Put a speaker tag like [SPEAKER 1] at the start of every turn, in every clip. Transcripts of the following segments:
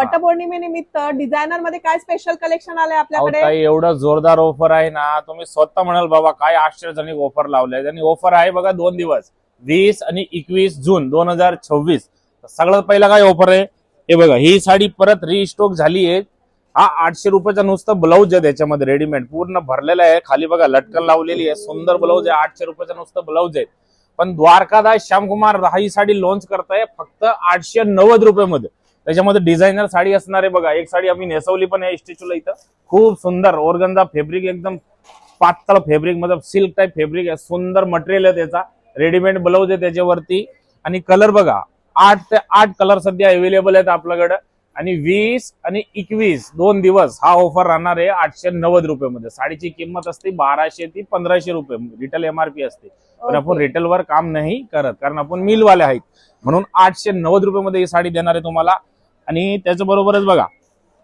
[SPEAKER 1] वटपौर्णिमेनिमित्त designer मध्ये काय special collection आलंय आपल्याकडे?
[SPEAKER 2] ताई एवढं जोरदार ऑफर आहे ना, तुम्ही स्वतः म्हणाल बाबा काय आश्चर्यजनक ऑफर लावलंय. आणि ऑफर आहे बघा 2 दिवस 20 आणि 21 जून 2026. सगळ्यात पहिला काय ऑफर आहे हे बघा. ही साडी परत रिस्टॉक झाली आहे. हा 800 रुपयाचा नुसतं ब्लाऊज आहे, त्याच्यामध्ये रेडीमेड पूर्ण भरलेला आहे. खाली बघा लटकन लावलेली आहे, सुंदर ब्लाऊज आहे. 800 रुपयाचा नुसतं ब्लाऊज आहे. पण द्वारकादास श्यामकुमार ही साडी लॉन्च करताय फक्त 890 रुपयामध्ये. त्याच्यामध्ये डिझायनर साडी असणार आहे बघा. एक साडी आम्ही नेसवली पण आहे स्टॅच्यूला इथं. खूप सुंदर ऑर्गन्झा फॅब्रिक, एकदम पातळ फॅब्रिक, मतलब सिल्क टाइप फॅब्रिक आहे. सुंदर मटेरियल आहे त्याचा. रेडीमेड ब्लाऊज आहे त्याच्यावरती. आणि कलर बघा 8 ते 8 कलर सध्या अवेलेबल आहेत आपल्याकडे. आणि 20 आणि 21 2 दिवस हा ऑफर राहणार आहे 890 रुपयामध्ये. साडीची किंमत असते 1200 ते 1500 रुपये रिटेल एमआरपी असते. पण आपण रिटेलवर काम नाही करत, कारण आपण मिलवाले आहेत. म्हणून 890 रुपयामध्ये ही साडी देणार आहे तुम्हाला. आणि त्याच्याबरोबरच बघा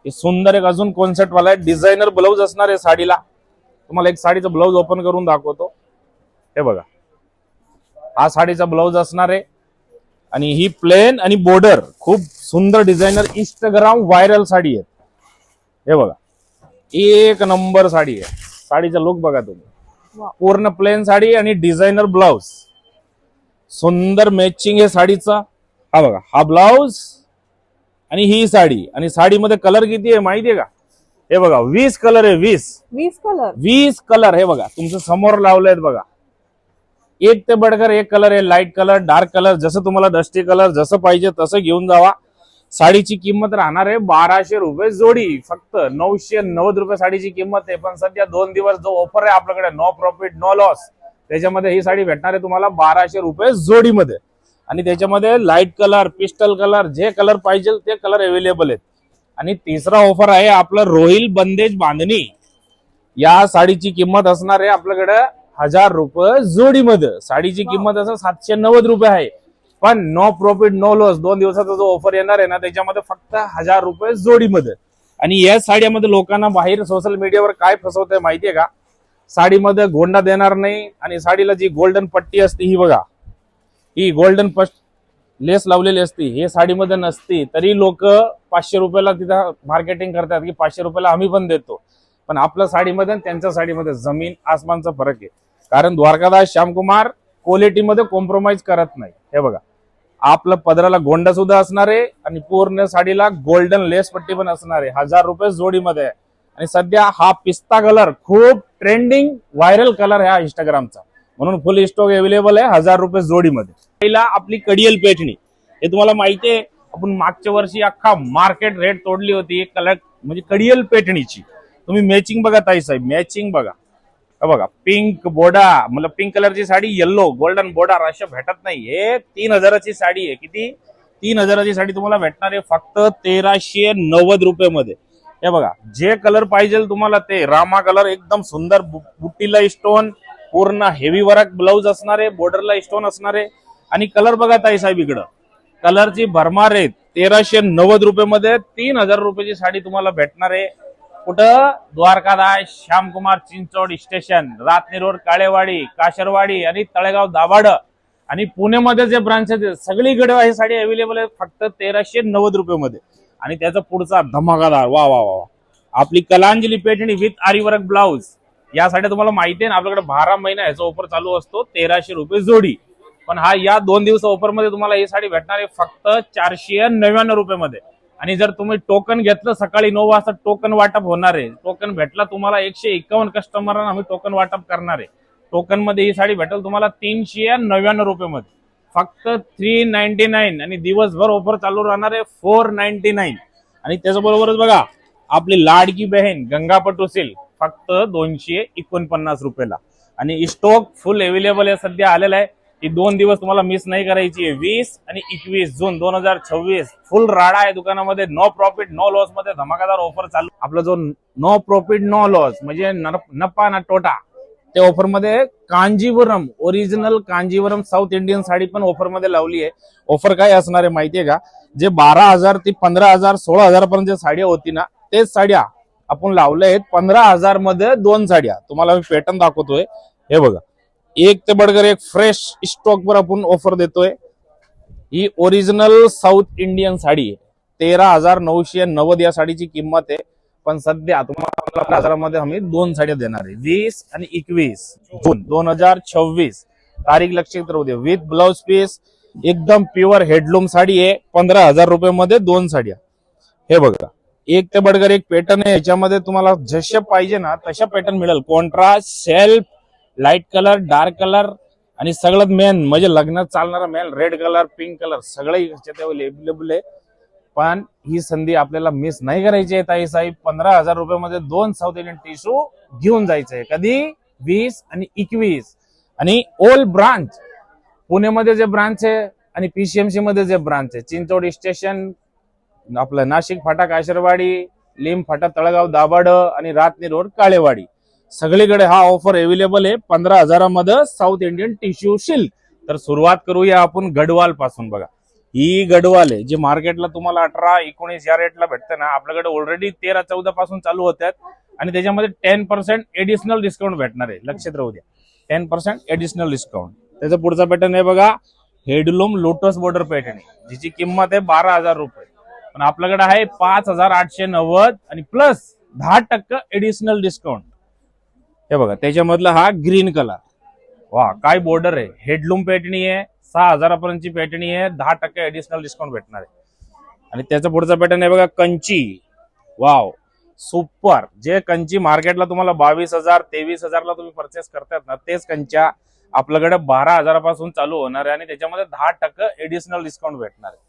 [SPEAKER 2] हे सुंदर एक अजून कॉन्सेप्ट वाला आहे. डिझायनर ब्लाऊज असणार आहे साडीला. तुम्हाला एक साडीचं ब्लाऊज ओपन करून दाखवतो. हे बघा हा साडीचा ब्लाऊज असणार आहे. आणि ही प्लेन आणि बॉर्डर खूप सुंदर डिझायनर इंस्टाग्राम व्हायरल साडी आहे. हे बघा एक नंबर साडी आहे. साडीचा लुक बघा तुम्ही. पूर्ण प्लेन साडी आणि डिझायनर ब्लाऊज. सुंदर मॅचिंग आहे साडीचा. हा बघा हा ब्लाऊज आणि ही साडी. आणि साडीमध्ये कलर किती आहे माहितीये का? हे बघा 20 कलर आहे. 20 कलर हे बघा तुमच्या समोर लावले आहेत बघा. एक ते बडकर एक कलर आहे. लाईट कलर, डार्क कलर, जसं तुम्हाला डस्टी कलर जसं पाहिजे तसं घेऊन जावा. साडीची किंमत राहणार आहे 1200 रुपये जोडी. फक्त 990 रुपये साडीची किंमत आहे. पण सध्या 2 दिवस जो ऑफर आहे आपल्याकडे, नो प्रॉफिट नो लॉस, त्याच्यामध्ये ही साडी भेटणार आहे तुम्हाला 1200 रुपये जोडीमध्ये. आणि त्याच्यामध्ये लाईट कलर, पिस्टल कलर, जे कलर पाहिजे ते कलर अवेलेबल आहेत. आणि तिसरा ऑफर आहे आपलं रोहिल बंदेज बांधणी. या साडीची किंमत असणार आहे आपल्याकडे 1000 रुपये जोडीमध्ये. साडीची किंमत असं 790 रुपये आहे. पण नो प्रॉफिट नो लॉस 2 दिवसाचा जो ऑफर येणार आहे ना, त्याच्यामध्ये फक्त 1000 रुपये जोडीमध्ये. आणि या साडीमध्ये लोकांना बाहेर सोशल मीडियावर काय फसवतंय माहितीये का? साडीमध्ये गोंडा देणार नाही. आणि साडीला जी गोल्डन पट्टी असते ही बघा, ही गोल्डन लेस लावलेली असते, हे साडीमध्ये नसती. तरी लोक 500 रुपयाला तिथं मार्केटिंग करतात की 500 रुपयाला आम्ही पण देतो. पण आपल्या साडीमध्ये आणि त्यांच्या साडीमध्ये जमीन आसमानचा फरक आहे. कारण द्वारकादास श्यामकुमार क्वालिटीमध्ये कॉम्प्रोमाइज करत नाही. हे बघा आपलं पदराला गोंडा सुद्धा असणार आहे. आणि पूर्ण साडीला गोल्डन लेस पट्टी पण असणार आहे. 1000 रुपये जोडीमध्ये आहे. आणि सध्या हा पिस्ता कलर खूप ट्रेंडिंग व्हायरल कलर आहे हा इंस्टाग्रामचा. म्हणून फुल स्टॉक अवेलेबल आहे 1000 रुपये जोडीमध्ये. पहिला आपली कडियल पेठणी. हे तुम्हाला माहिती आहे, आपण मागच्या वर्षी अख्खा मार्केट रेट तोडली होती एक कलर म्हणजे कडियल पेठणीची. तुम्ही मॅचिंग बघा ताई साहेब, मॅचिंग बघा. बघा पिंक बोर्डा, मतलब पिंक कलरची साडी, येल्लो गोल्डन बॉर्डर अशा भेटत नाही. हे 3000ची साडी आहे. किती? 3000ची साडी तुम्हाला भेटणार आहे फक्त 1390 रुपयामध्ये. हे बघा जे कलर पाहिजे तुम्हाला ते. रामा कलर एकदम सुंदर, बुट्टीला स्टोन, पूर्ण हेवी वर्क ब्लाऊज असणार आहे, बॉर्डरला स्टोन असणार आहे. आणि कलर बघा ताई साहेब इकडं, कलरची भरमार आहे. 1390 रुपयामध्ये 3000 रुपयाची साडी तुम्हाला भेटणार आहे. कुठं? द्वारकादास श्यामकुमार चिंचोड स्टेशन, रातनी रोड, काळेवाडी, काशरवाडी आणि तळेगाव दाभाड. आणि पुण्यामध्ये जे ब्रांचेस आहेत सगळीकडे ही साडी अवेलेबल आहे फक्त 1390 रुपयामध्ये. आणि त्याचा पुढचा धमाकादार वा वा वा आपली कलांजली पेठणी विथ आरी वर्क ब्लाऊज. या साड्या तुम्हाला माहिती आहे ना, आपल्याकडे 12 महिना ह्याचा ऑफर चालू असतो. 1300 रुपये जोडी. पण हा या 2 दिवस ऑफर मध्ये तुम्हाला ही साडी भेटणार आहे फक्त 499 रुपयामध्ये. आणि जर तुम्ही टोकन घेतलं सकाळी 9 वाजता टोकन वाटप होणार आहे. टोकन भेटला तुम्हाला 151 कस्टमरांना आम्ही टोकन वाटप करणार आहे. टोकन मध्ये ही साडी भेटेल तुम्हाला 399 रुपयामध्ये फक्त 399. आणि दिवसभर ऑफर चालू राहणार आहे 499. आणि त्याच्याबरोबरच बघा आपली लाडकी बहीण गंगापटू सिल्क फक्त 249 रुपयाला. आणि स्टॉक फुल अवेलेबल आहे सध्या आलेला आहे. ही 2 दिवस तुम्हाला मिस नाही करायची आहे. 20 आणि 21 जून 2026 फुल राडा आहे दुकानामध्ये. नो प्रॉफिट नो लॉस मध्ये धमाकादार ऑफर चालू. आपला जो नो प्रॉफिट नो लॉस म्हणजे नफा ना तोटा, त्या ऑफर मध्ये Kanjivaram, original Kanjivaram South Indian sari पण ऑफर मध्ये लावली आहे. ऑफर काय असणार आहे माहितीये का? जे 12,000 ते 15,000 16,000 पर्यंत साड्या होती ना, तेच साड्या आपण लावल्या आहेत 15,000 मध्ये 2 साड्या. तुम्हाला मी पॅटर्न दाखवतोय. हे बघा एक ते बडकर एक फ्रेश स्टॉक वर आपण ऑफर देतोय. ही ओरिजिनल साऊथ इंडियन साडी आहे. 13,990 या साडीची किंमत आहे. पण सध्या तुम्हाला बाजारामध्ये आम्ही 2 साड्या देणार आहे. 20 आणि 21 जून 2026 तारीख लक्षात राहू दे. विथ ब्लाउज पीस, एकदम प्युअर हेडलूम साडी आहे. 15,000 रुपयामध्ये 2 साड्या. हे बघा, एक ते बडगर एक पॅटर्न आहे. याच्यामध्ये तुम्हाला जसे पाहिजे ना तशा पॅटर्न मिळेल. Contrast, self, light colour, dark colour आणि सगळ्यात मेन म्हणजे लग्नात चालणारा main red colour, pink colour सगळे याच्यात अवेलेबल आहे. पण ही संधी आपल्याला मिस नाही करायची आहे ताई साहेब. 15,000 रुपयामध्ये 2 साऊथ इंडियन टिश्यू घेऊन जायचंय. कधी 20 आणि 21. आणि ओल ब्रांच पुण्यामध्ये जे ब्रांच आहे आणि पीसीएमसी मध्ये जे ब्रांच आहे, चिंचोड स्टेशन, आपलं नाशिक फाटा काशरवाडी, लिंब फाटा तळगाव दाभाड आणि रातनी रोड काळेवाडी, सगळीकडे हा ऑफर अवेलेबल आहे. 15,000 मध्ये साऊथ इंडियन टिश्यू सिल्क. तर सुरुवात करूया आपण गडवाल पासून. बघा, ही गडवाल आहे जे मार्केटला तुम्हाला 18-19 या रेटला भेटते ना, आपल्याकडे ऑलरेडी 13-14 पासून चालू होतात. आणि त्याच्यामध्ये 10% एडिशनल डिस्काउंट भेटणार आहे. लक्षात राहू द्या, 10% एडिशनल डिस्काउंट. त्याचा पुढचा पॅटर्न आहे बघा, हेडलूम लोटस बॉर्डर पॅटर्न, जिची किंमत आहे 12,000 रुपये. पण आपल्याकडे आहे 5,890 आणि प्लस 10% एडिशनल डिस्काउंट. हे बघा, त्याच्यामधला हा ग्रीन कलर. वा, काय बॉर्डर आहे. हेडलूम पॅटर्नी आहे. 6,000 पर्यंतची पॅटर्नी आहे. 10% एडिशनल डिस्काउंट भेटणार आहे. आणि त्याचा पुढचा पॅटर्न आहे बघा, कंची. Wow, super. जे कंची मार्केटला तुम्हाला 22,000 23,000 ला तुम्ही परचेस करतात ना, तेच कंच्या आपल्याकडे 12,000 पासून चालू होणार आहे. आणि त्याच्यामध्ये 10% एडिशनल डिस्काउंट भेटणार आहे.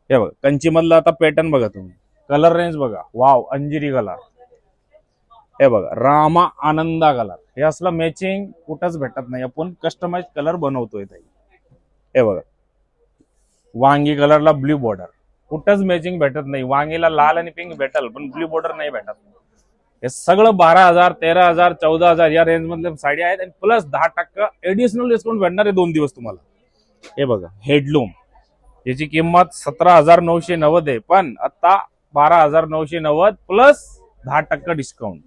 [SPEAKER 2] हे बघा, कंची मधला आता पॅटर्न बघा तुम्ही. कलर रेंज बघा. वाव, अंजिरी कलर. हे बघा, रामा आनंदा कलर. हे असलं मॅचिंग कुठंच भेटत नाही. आपण कस्टमाइज कलर बनवतोय ताई. हे बघा, वांगी कलरला ब्ल्यू बॉर्डर. कुठंच मॅचिंग भेटत नाही. वांगीला लाल आणि पिंक भेटल, पण ब्ल्यू बॉर्डर नाही भेटत. हे सगळं 12,000 13,000 14,000 या रेंज मधले साडी आहेत. आणि प्लस 10% एडिशनल डिस्काउंट भेटणार आहे 2 दिवस तुम्हाला. हे बघा, हेडलूम, याची किंमत 17,990 आहे. पण आता 12,990 प्लस 10% डिस्काउंट.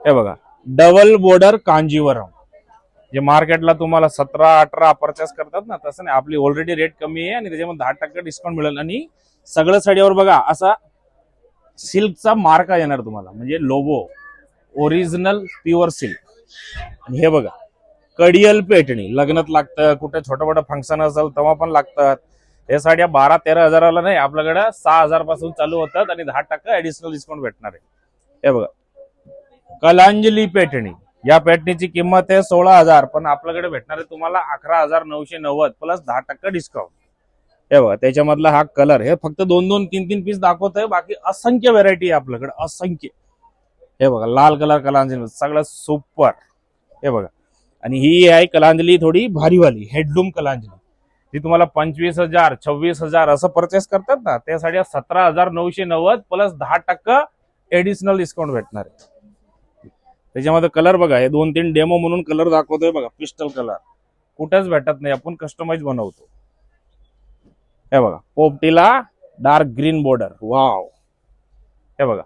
[SPEAKER 2] हे बघा, डबल बॉर्डर कांजीवरम, जे मार्केटला तुम्हाला 17-18 परचेस करतात ना, तसं नाही. आपली ऑलरेडी रेट कमी आहे आणि त्याच्यामध्ये 10% डिस्काउंट मिळेल. आणि सगळ्या साडीवर बघा असा सिल्कचा मार्क येणार तुम्हाला, म्हणजे लोगो, ओरिजिनल प्युअर सिल्क. आणि हे बघा, कडियल पेटणी, लग्नात लागतं, कुठे छोटं मोठं फंक्शन असेल तेव्हा पण लागतात. हे साड्या 12-13 हजाराला नाही, आपल्याकडे 6,000 पासून चालू होतात आणि 10% ऍडिशनल डिस्काउंट भेटणार आहे. हे बघा, कलांजली पेटणी. या पॅटर्नची किंमत आहे 16,000, पण आपल्याकडे भेटणार आहे तुम्हाला 11,990 प्लस 10% डिस्काउंट. हे बघा, त्याच्यामधला हा कलर. हे फक्त 2-2 3-3 पीस दाखवतोय, बाकी असंख्य व्हेरायटी आहे आपल्याकडे, असंख्य. हे बघा, लाल कलर कलांजली, सगळं सुपर. हे बघा, आणि ही आहे कलांजली थोडी भारीवाली, हेडलूम कलांजली, जी तुम्हाला 25,000 26,000 असं परचेस करतात ना, त्यासाठी 17,990 प्लस 10% एडिशनल डिस्काउंट भेटणार आहे. त्याच्यामध्ये कलर बघा, हे 2-3 डेमो म्हणून कलर दाखवतोय बघा. पिस्टल कलर कुठेच भेटत नाही, आपण कस्टमाइज बनवतो. हे बघा, पोपटीला डार्क ग्रीन बॉर्डर. वाव, हे बघा,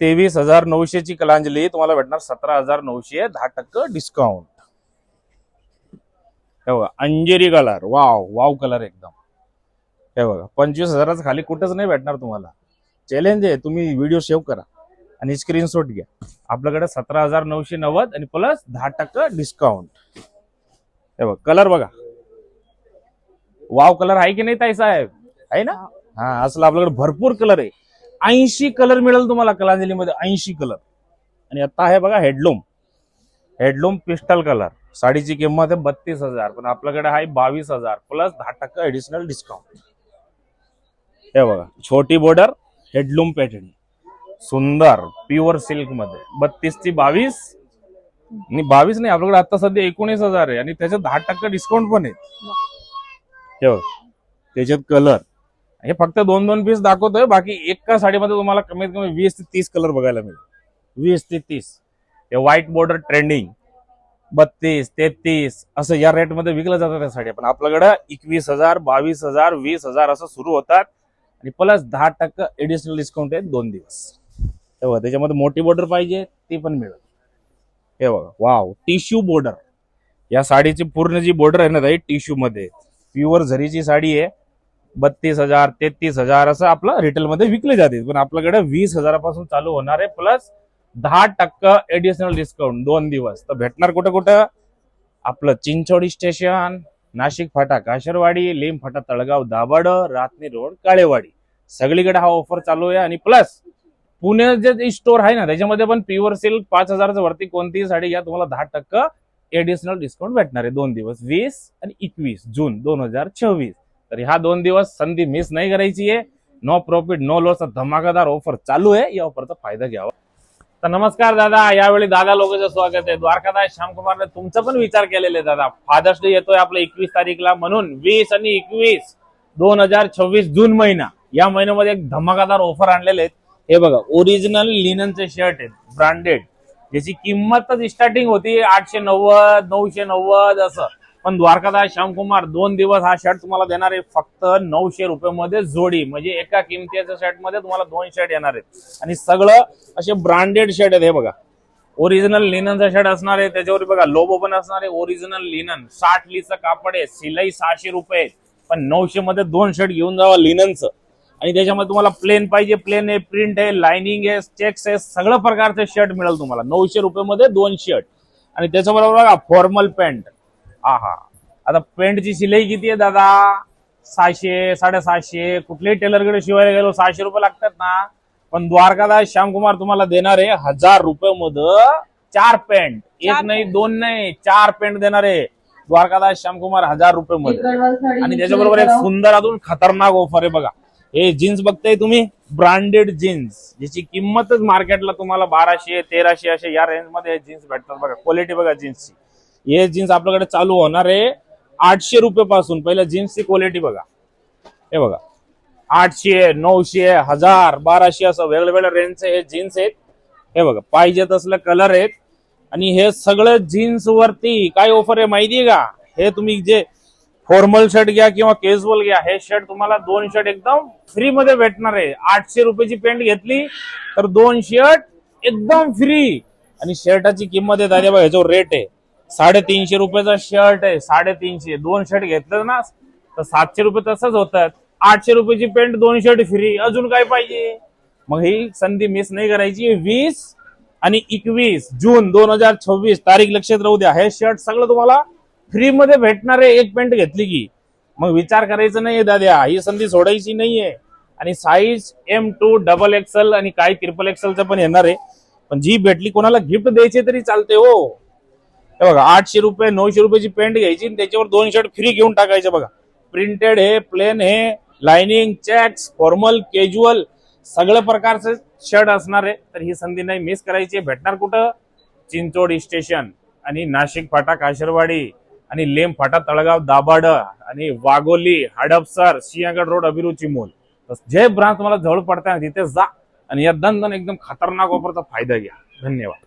[SPEAKER 2] 23,900 ची कलांजली तुम्हाला भेटणार 17,900, 10% डिस्काउंट. हे बघा, अंजेरी कलर. वाव वाव कलर एकदम. हे बघा, 25,000 खाली कुठंच नाही भेटणार तुम्हाला. चॅलेंज आहे, तुम्ही व्हिडिओ सेव्ह करा आणि स्क्रीनशॉट घ्या. आपल्याकडे 17,990 आणि प्लस 10% डिस्काउंट. हे बघा, कलर बघा. वाव कलर आहे की नाही ताई साहेब? आहे ना. हा, असलं आपल्याकडे भरपूर कलर आहे. 80 कलर मिळेल तुम्हाला कलांजली मध्ये, 80 कलर. आणि आता आहे बघा हेडलूम. हेडलूम पिस्टल कलर. साडीची किंमत आहे 32,000, पण आपल्याकडे आहे 22,000 प्लस 10% एडिशनल डिस्काउंट. हे बघा, छोटी बॉर्डर हेडलूम पॅटर्न, सुंदर प्युअर सिल्क मध्ये. 32 ची 22 आणि 22 नाही, आपल्याकडे आता सध्या 19,000 आहे आणि त्याच्यात 10% डिस्काउंट पण आहे. हे बघा, त्याच्यात कलर. हे फक्त 2-2 पीस दाखवतोय, बाकी एका साडीमध्ये तुम्हाला कमीत कमी 20 ते 30 कलर बघायला मिळेल. 20 ते 30. हे व्हाईट बॉर्डर ट्रेंडिंग 32 33 असं या रेट मध्ये विकल्या जातात त्या साड्या. पण आपल्याकडे 21,000 22,000 20,000 असं सुरू होतात आणि प्लस 10% एडिशनल डिस्काउंट आहे 2 दिवस. हे बघा, त्याच्यामध्ये मोठी बॉर्डर पाहिजे ती पण मिळेल. हे बघा, वाव, टिश्यू बॉर्डर. या साडीची पूर्ण जी बॉर्डर आहे ना ताई, टिश्यू मध्ये प्युअर झरीची साडी आहे. 32,000 33,000 असं आपलं रिटेलमध्ये विकले जाते. पण आपल्याकडे 20,000पासून चालू होणार आहे, प्लस 10% एडिशनल डिस्काउंट 2 दिवस. तर भेटणार कुठं कुठं? आपलं चिंचोडी स्टेशन, नाशिक फाटा काशरवाडी, लिंब फाटा तळगाव दाभाड, रातनी रोड काळेवाडी, सगळीकडे हा ऑफर चालू आहे. आणि प्लस पुणे जे स्टोर आहे ना, त्याच्यामध्ये पण प्युअर सिल्क 5,000 वरती कोणतीही साडी घ्या, तुम्हाला 10% एडिशनल डिस्काउंट भेटणार आहे 2 दिवस, 20 आणि 21 जून 2024. तर ह्या 2 दिवस संधी मिस नाही करायची आहे. नो प्रॉफिट नो लॉस धमाकादार ऑफर चालू आहे, या ऑफरचा फायदा घ्यावा. तर नमस्कार दादा, यावेळी दादा लोकांचं स्वागत आहे. द्वारकादास श्यामकुमारने तुमचा पण विचार केलेला आहे दादा. फादर्स डे येतोय आपला 21 तारीखला, म्हणून 20 आणि 21 2024 जून महिना, या महिन्यामध्ये एक धमाकादार ऑफर आणलेले आहेत. हे बघा, ओरिजिनल लिननचे शर्ट आहेत, ब्रँडेड, ज्याची किंमतच स्टार्टिंग होती 890 990 असं. पण द्वारकादास श्यामकुमार 2 दिवस हा शर्ट तुम्हाला देणार आहे फक्त 900 रुपये जोडी. म्हणजे एका किमतीच्या शर्ट मध्ये तुम्हाला 2 शर्ट येणार आहेत. आणि सगळं असे ब्रँडेड शर्ट आहेत. हे बघा, ओरिजिनल लिननचा शर्ट असणार आहे, त्याच्यावर बघा लोगो पण असणार आहे. ओरिजिनल लिनन 60 लीचं कापड आहे, सिलाई 600 रुपये. पण 900 मध्ये 2 शर्ट घेऊन जावा लिननचं. आणि त्याच्यामध्ये तुम्हाला प्लेन पाहिजे, प्लेन आहे, प्रिंट आहे, लाइनिंग आहे, चेक्स आहे, सगळं प्रकारचे शर्ट मिळेल तुम्हाला 900 रुपये 2 शर्ट. आणि त्याच्याबरोबर बघा फॉर्मल पॅन्ट. आहा, आता पॅन्टची शिलाई किती आहे दादा? 600 750. कुठल्याही टेलरकडे शिवायला गेलो 600 रुपये लागतात ना. पण द्वारकादास श्यामकुमार तुम्हाला देणार आहे 1000 रुपये 4 पॅन्ट. एक नाही, 2 नाही, 4 पॅन्ट देणार आहे द्वारकादास श्यामकुमार 1000 रुपये. आणि त्याच्याबरोबर एक सुंदर अजून खतरनाक ऑफर आहे बघा. हे जीन्स बघताय तुम्ही, ब्रँडेड जीन्स, ज्याची किंमतच मार्केटला तुम्हाला 1200 1300 असे या रेंज मध्ये जीन्स भेटतात. बघा क्वालिटी बघा जीन्सची. हे जीन्स आपल्याकडे चालू होणार आहे 800 रुपये पासून. पहिल्या जीन्सची क्वालिटी बघा, हे बघा 800 900 1000 1200 असं वेगवेगळ्या रेंजचे हे जीन्स आहेत. हे बघा, पाहिजे तसले कलर आहेत. आणि हे सगळं जीन्स वरती काय ऑफर आहे माहितीये का? हे तुम्ही जे फॉर्मल शर्ट घ्या किंवा कॅज्युअल घ्या, हे शर्ट तुम्हाला 2 शर्ट एकदम फ्री मध्ये भेटणार आहे. 800 रुपयाची पॅन्ट घेतली तर 2 शर्ट एकदम फ्री. आणि शर्टाची किंमत आहे दादा बघा, ह्याच्यावर रेट आहे 350 रुपयाचा शर्ट आहे, 350. 2 शर्ट घेतलं ना तर 700 रुपये तसंच होतात. 800 रुपयाची पॅन्ट 2 शर्ट फ्री, अजून काय पाहिजे? मग ही संधी मिस नाही करायची. 20 आणि 21 जून 2024 तारीख लक्षात राहू द्या. हे शर्ट सगळं तुम्हाला फ्री मध्ये भेटणार आहे एक पॅन्ट घेतली की. मग विचार करायचं नाहीये दादा, ही संधी सोडायची नाहीये. आणि साईज M2 XXL आणि काही XXL पण येणार आहे. पण जी भेटली कोणाला गिफ्ट द्यायचे तरी चालते हो. हे बघा, 800 रुपये 900 रुपयाची पॅन्ट घ्यायची, त्याच्यावर 2 शर्ट फ्री घेऊन टाकायचे. बघा, प्रिंटेड हे, प्लेन हे, लाइनिंग, चेक्स, फॉर्मल, कॅज्युअल सगळ्या प्रकारचे शर्ट असणार आहे. तर ही संधी नाही मिस करायची. भेटणार कुठं? चिंचोडी स्टेशन आणि नाशिक फाटा काशरवाडी आणि लेम फाटा तळगाव दाभाड आणि वाघोली, हडपसर, सिंहगड रोड, अभिरुची मॉल. जे ब्रांच तुम्हाला जवळ पडताय तिथे जा आणि या दन एकदम खतरनाक ऑफरचा फायदा घ्या. धन्यवाद.